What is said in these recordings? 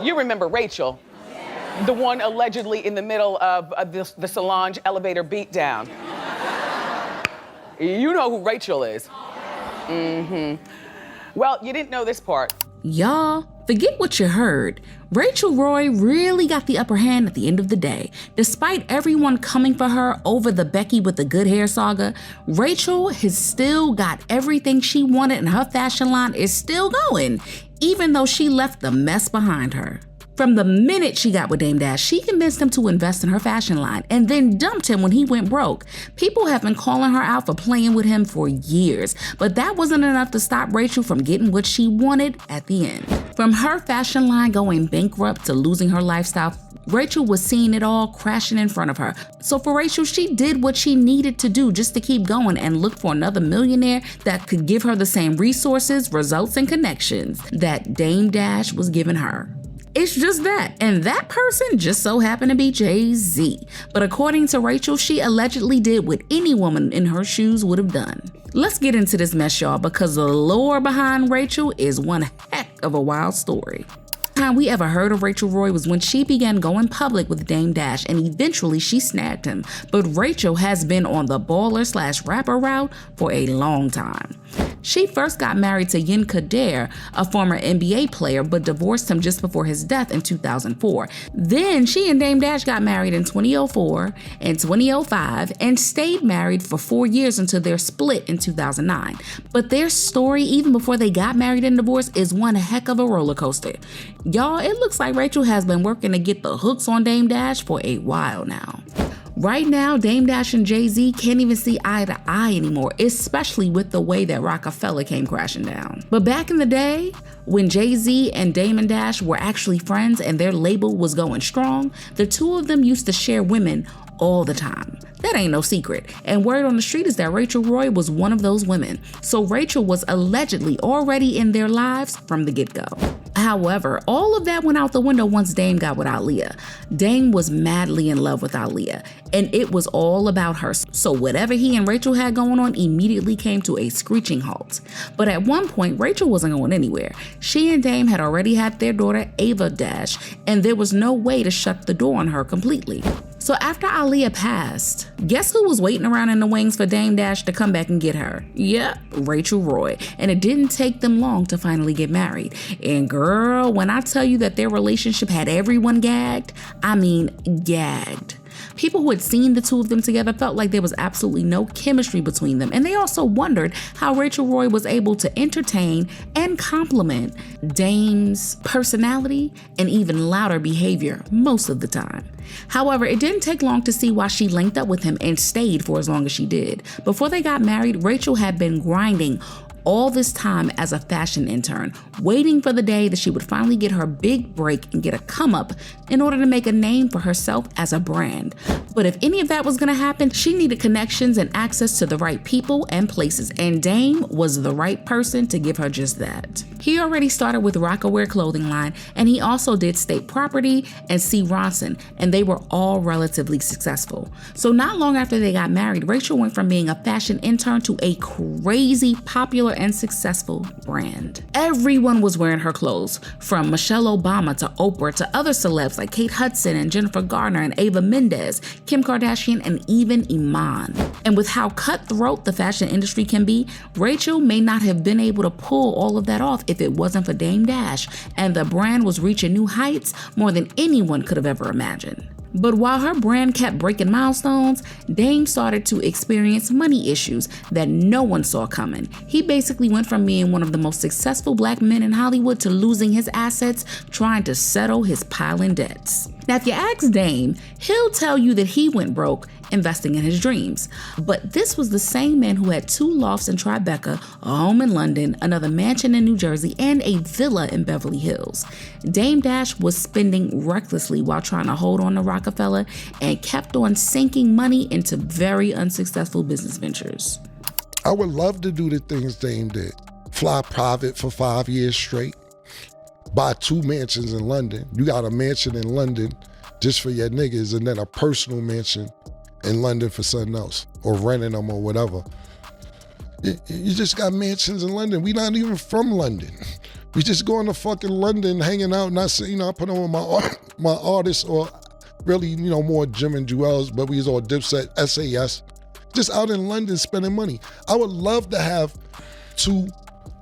You remember Rachel, the one allegedly in the middle of the Solange elevator beatdown. You know who Rachel is. Well, you didn't know this part. Y'all, forget what you heard. Rachel Roy really got the upper hand at the end of the day. Despite everyone coming for her over the Becky with the good hair saga, Rachel has still got everything she wanted and her fashion line is still going, even though she left the mess behind her. From the minute she got with Dame Dash, she convinced him to invest in her fashion line and then dumped him when he went broke. People have been calling her out for playing with him for years, but that wasn't enough to stop Rachel from getting what she wanted at the end. From her fashion line going bankrupt to losing her lifestyle, Rachel was seeing it all crashing in front of her. So for Rachel, she did what she needed to do just to keep going and look for another millionaire that could give her the same resources, results, and connections that Dame Dash was giving her. It's just that, and that person just so happened to be Jay-Z. But according to Rachel, she allegedly did what any woman in her shoes would have done. Let's get into this mess, y'all, because the lore behind Rachel is one heck of a wild story. The time we ever heard of Rachel Roy was when she began going public with Dame Dash, and eventually she snagged him. But Rachel has been on the baller/rapper route for a long time. She first got married to Yin Kader, a former NBA player, but divorced him just before his death in 2004. Then she and Dame Dash got married in 2004 and 2005 and stayed married for 4 years until their split in 2009. But their story, even before they got married and divorced, is one heck of a roller coaster. Y'all, it looks like Rachel has been working to get the hooks on Dame Dash for a while now. Right now, Dame Dash and Jay-Z can't even see eye to eye anymore, especially with the way that Rockefeller came crashing down. But back in the day, when Jay-Z and Damon Dash were actually friends and their label was going strong, the two of them used to share women all the time. That ain't no secret. And word on the street is that Rachel Roy was one of those women. So Rachel was allegedly already in their lives from the get-go. However, all of that went out the window once Dame got with Aaliyah. Dame was madly in love with Aaliyah, and it was all about her. So whatever he and Rachel had going on immediately came to a screeching halt. But at one point, Rachel wasn't going anywhere. She and Dame had already had their daughter Ava Dash, and there was no way to shut the door on her completely. So after Aaliyah passed, guess who was waiting around in the wings for Dame Dash to come back and get her? Yep, Rachel Roy. And it didn't take them long to finally get married. And girl, when I tell you that their relationship had everyone gagged, I mean gagged. People who had seen the two of them together felt like there was absolutely no chemistry between them, and they also wondered how Rachel Roy was able to entertain and compliment Dame's personality and even louder behavior most of the time. However, it didn't take long to see why she linked up with him and stayed for as long as she did. Before they got married, Rachel had been grinding all this time as a fashion intern, waiting for the day that she would finally get her big break and get a come up in order to make a name for herself as a brand. But if any of that was gonna happen, she needed connections and access to the right people and places, and Dame was the right person to give her just that. He already started with Rockaware clothing line, and he also did State Property and C. Ronson, and they were all relatively successful. So not long after they got married, Rachel went from being a fashion intern to a crazy popular and successful brand. Everyone was wearing her clothes, from Michelle Obama to Oprah to other celebs like Kate Hudson and Jennifer Garner and Ava Mendes, Kim Kardashian, and even Iman. And with how cutthroat the fashion industry can be, Rachel may not have been able to pull all of that off if it wasn't for Dame Dash, and the brand was reaching new heights more than anyone could have ever imagined. But while her brand kept breaking milestones, Dame started to experience money issues that no one saw coming. He basically went from being one of the most successful black men in Hollywood to losing his assets trying to settle his piling debts. Now, if you ask Dame, he'll tell you that he went broke investing in his dreams. But this was the same man who had 2 lofts in Tribeca, a home in London, another mansion in New Jersey, and a villa in Beverly Hills. Dame Dash was spending recklessly while trying to hold on to Rockefeller and kept on sinking money into very unsuccessful business ventures. I would love to do the things Dame did. Fly private for 5 years straight. Buy 2 mansions in London. You got a mansion in London just for your niggas, and then a personal mansion in London for something else, or renting them or whatever. You just got mansions in London. We not even from London. We just going to fucking London, hanging out, not saying, I put on my artists, or really, more Jim and Jewels, but we was all Dipset, SAS. Just out in London spending money. I would love to have 2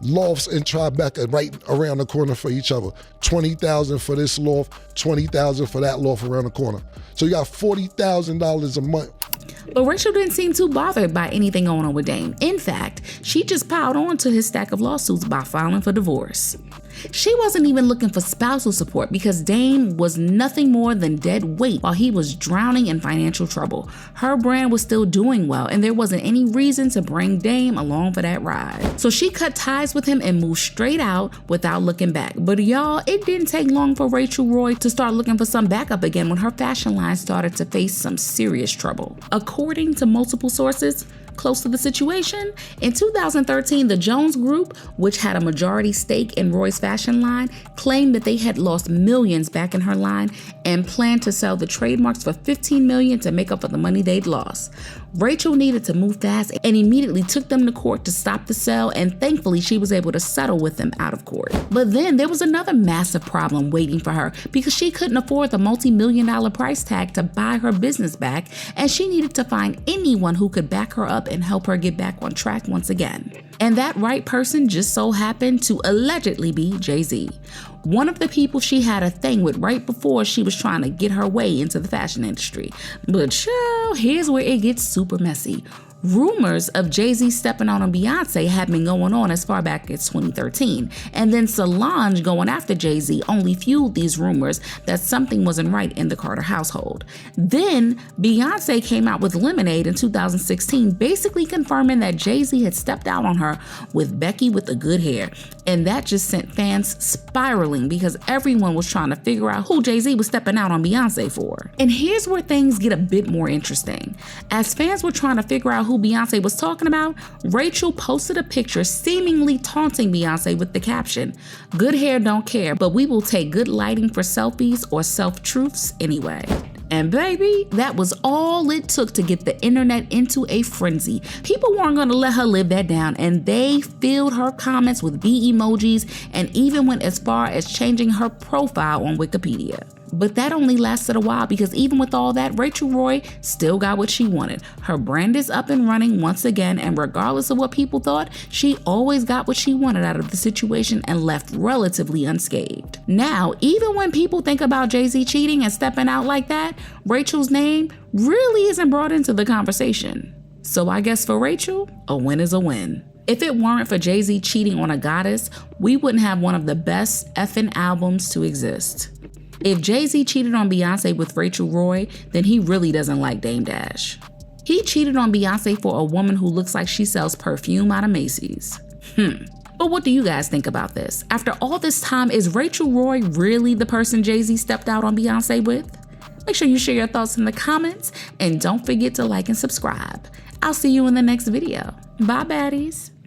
lofts in Tribeca right around the corner for each other. $20,000 for this loft, $20,000 for that loft around the corner. So you got $40,000 a month. But Rachel didn't seem too bothered by anything going on with Dame. In fact, she just piled on to his stack of lawsuits by filing for divorce. She wasn't even looking for spousal support because Dame was nothing more than dead weight while he was drowning in financial trouble. Her brand was still doing well, and there wasn't any reason to bring Dame along for that ride. So she cut ties with him and moved straight out without looking back. But y'all, it didn't take long for Rachel Roy to start looking for some backup again when her fashion line started to face some serious trouble. According to multiple sources close to the situation, in 2013, the Jones Group, which had a majority stake in Roy's fashion line, claimed that they had lost millions back in her line and planned to sell the trademarks for $15 million to make up for the money they'd lost. Rachel needed to move fast and immediately took them to court to stop the sale, and thankfully she was able to settle with them out of court. But then there was another massive problem waiting for her because she couldn't afford the multi-million-dollar price tag to buy her business back, and she needed to find anyone who could back her up and help her get back on track once again. And that right person just so happened to allegedly be Jay-Z, one of the people she had a thing with right before she was trying to get her way into the fashion industry. But chill, here's where it gets super messy. Rumors of Jay-Z stepping out on Beyonce had been going on as far back as 2013, and then Solange going after Jay-Z only fueled these rumors that something wasn't right in the Carter household. Then Beyonce came out with Lemonade in 2016, basically confirming that Jay-Z had stepped out on her with Becky with the good hair, and that just sent fans spiraling because everyone was trying to figure out who Jay-Z was stepping out on Beyonce for. And here's where things get a bit more interesting. As fans were trying to figure out who Beyonce was talking about, Rachel posted a picture seemingly taunting Beyonce with the caption, "Good hair don't care, but we will take good lighting for selfies or self-truths anyway." And baby, that was all it took to get the internet into a frenzy. People weren't going to let her live that down, and they filled her comments with bee emojis and even went as far as changing her profile on Wikipedia. But that only lasted a while because even with all that, Rachel Roy still got what she wanted. Her brand is up and running once again, and regardless of what people thought, she always got what she wanted out of the situation and left relatively unscathed. Now, even when people think about Jay-Z cheating and stepping out like that, Rachel's name really isn't brought into the conversation. So I guess for Rachel, a win is a win. If it weren't for Jay-Z cheating on a goddess, we wouldn't have one of the best effing albums to exist. If Jay-Z cheated on Beyonce with Rachel Roy, then he really doesn't like Damon Dash. He cheated on Beyonce for a woman who looks like she sells perfume out of Macy's. But what do you guys think about this? After all this time, is Rachel Roy really the person Jay-Z stepped out on Beyonce with? Make sure you share your thoughts in the comments, and don't forget to like and subscribe. I'll see you in the next video. Bye, baddies.